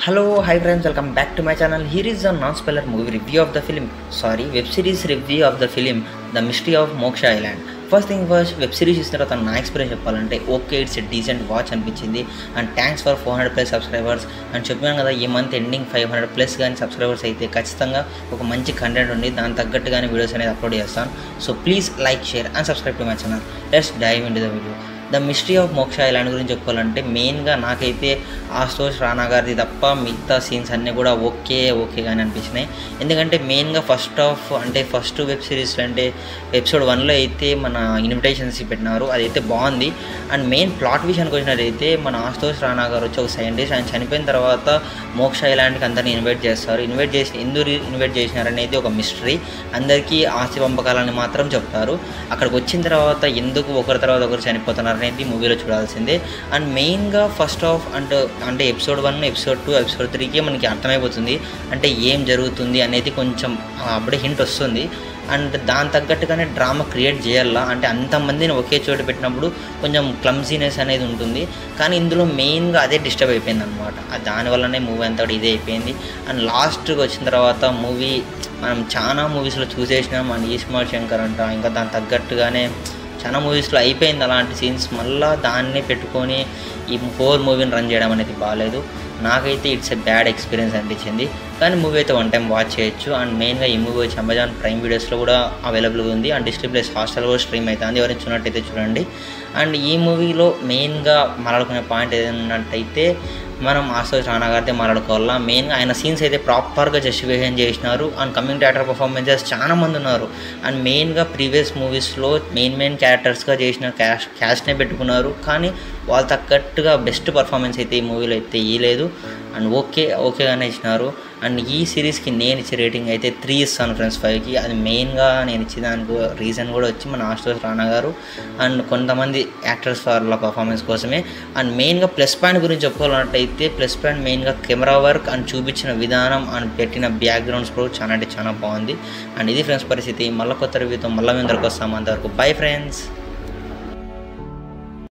Hello, hi friends, welcome back to my channel. Here is a non-spoiler movie review of the film. Web series review of the film, The Mystery of Moksha Island. First thing first, web series చూసిన తర్వాత నా experience చెప్పాలంటే okay it's a decent watch అనిపించింది. And thanks for 400+ subscribers. And చెప్పాను కదా, ఈ month ending 500+ కానీ subscribers అయితే ఖచ్చితంగా ఒక మంచి కంటెంట్ ఉంది, దాని తగ్గట్టుగానే వీడియోస్ అనేది అప్లోడ్ చేస్తాను. So please like, share and subscribe to my channel. Let's dive into the video. The mystery of Moksha island గురించి చెప్పాలంటే మెయిన్గా నాకైతే ఆశుతోష్ రాణా గారిది తప్ప మిగతా సీన్స్ అన్నీ కూడా ఓకేగానే అనిపించినాయి. ఎందుకంటే మెయిన్గా ఫస్ట్ వెబ్ సిరీస్ అంటే ఎపిసోడ్ 1లో అయితే మన ఇన్విటేషన్స్ పెట్టినారు, అదైతే బాగుంది. అండ్ మెయిన్ ప్లాట్ విషయానికి వచ్చినట్టయితే మన ఆశుతోష్ రాణా గారు వచ్చి ఒక సైంటిస్ట్, ఆయన చనిపోయిన తర్వాత మోక్ష ఐలాండ్కి అందరినీ ఇన్వైట్ చేస్తారు. ఎందుకు ఇన్వైట్ చేసినారనేది ఒక మిస్టరీ. అందరికీ ఆస్తి పంపకాలని మాత్రం చెప్తారు. అక్కడికి వచ్చిన తర్వాత ఎందుకు ఒకరి తర్వాత ఒకరు చనిపోతున్నారు అనేది మూవీలో చూడాల్సిందే. అండ్ మెయిన్గా ఫస్ట్ హాఫ్ అంటే ఎపిసోడ్ 1, ఎపిసోడ్ 2, ఎపిసోడ్ 3కి మనకి అర్థమైపోతుంది అంటే ఏం జరుగుతుంది అనేది కొంచెం అప్పుడే హింట్ వస్తుంది. అండ్ దాని తగ్గట్టుగానే డ్రామా క్రియేట్ చేయాలా, అంటే అంతమందిని ఒకే చోటు పెట్టినప్పుడు కొంచెం క్లమ్జీనెస్ అనేది ఉంటుంది. కానీ ఇందులో మెయిన్గా అదే డిస్టర్బ్ అయిపోయింది అనమాట. దానివల్లనే మూవీ అంతా కూడా ఇదే అయిపోయింది. అండ్ లాస్ట్కి వచ్చిన తర్వాత మూవీ మనం చాలా మూవీస్లో చూసేసినాం. మన ఈస్మార్ట్ శంకర్ అంట, ఇంకా దాని తగ్గట్టుగానే చాలా మూవీస్లో అయిపోయింది అలాంటి సీన్స్. మళ్ళీ దాన్నే పెట్టుకొని ఈ హోల్ మూవీని రన్ చేయడం అనేది బాగాలేదు. నాకైతే ఇట్స్ ఎ బ్యాడ్ ఎక్స్పీరియన్స్ అనిపించింది. కానీ మూవీ అయితే 1 టైం వాచ్ చేయొచ్చు. అండ్ మెయిన్గా ఈ మూవీ వచ్చి అమెజాన్ ప్రైమ్ వీడియోస్లో కూడా అవైలబుల్గా ఉంది. అండ్ డిస్ట్రిక్ట్ ప్లస్ హాస్టల్ కూడా స్ట్రీమ్ అవుతుంది, ఎవరైనా చూసినట్టయితే చూడండి. అండ్ ఈ మూవీలో మెయిన్గా మాట్లాడుకునే పాయింట్ ఏదన్నట్టయితే మనం ఆశుతోష్ రాణా గారితో మాట్లాడుకోవాలా. మెయిన్గా ఆయన సీన్స్ అయితే ప్రాపర్గా జస్టిఫికేషన్ చేసినారు. And coming to actor performances చాలా మంది ఉన్నారు. అండ్ మెయిన్గా ప్రీవియస్ మూవీస్లో మెయిన్ క్యారెక్టర్స్గా చేసిన క్యాస్ట్నే పెట్టుకున్నారు, కానీ వాళ్ళు తగ్గట్టుగా బెస్ట్ పర్ఫార్మెన్స్ అయితే ఈ మూవీలో అయితే ఇవ్వలేదు. అండ్ ఓకేగానే ఇచ్చినారు. అండ్ ఈ సిరీస్కి నేను ఇచ్చే రేటింగ్ అయితే 3 ఇస్తాను ఫ్రెండ్స్ 5కి. అది మెయిన్గా నేను ఇచ్చేదానికి రీజన్ కూడా వచ్చి మన ఆశుతోష్ రాణా గారు అండ్ కొంతమంది యాక్టర్స్ వాళ్ళ పర్ఫార్మెన్స్ కోసమే. అండ్ మెయిన్గా ప్లస్ పాయింట్ గురించి చెప్పుకోవాలంటే ప్లస్ పాయింట్ మెయిన్గా కెమెరా వర్క్ అండ్ చూపించిన విధానం అండ్ పెట్టిన బ్యాక్గ్రౌండ్స్ కూడా చాలా అంటే చాలా బాగుంది. అండ్ ఇది ఫ్రెండ్స్ పరిస్థితి. మళ్ళీ కొత్త రివ్యూతో మళ్ళీ మీ అందరికి వస్తాము. అంతవరకు బై ఫ్రెండ్స్.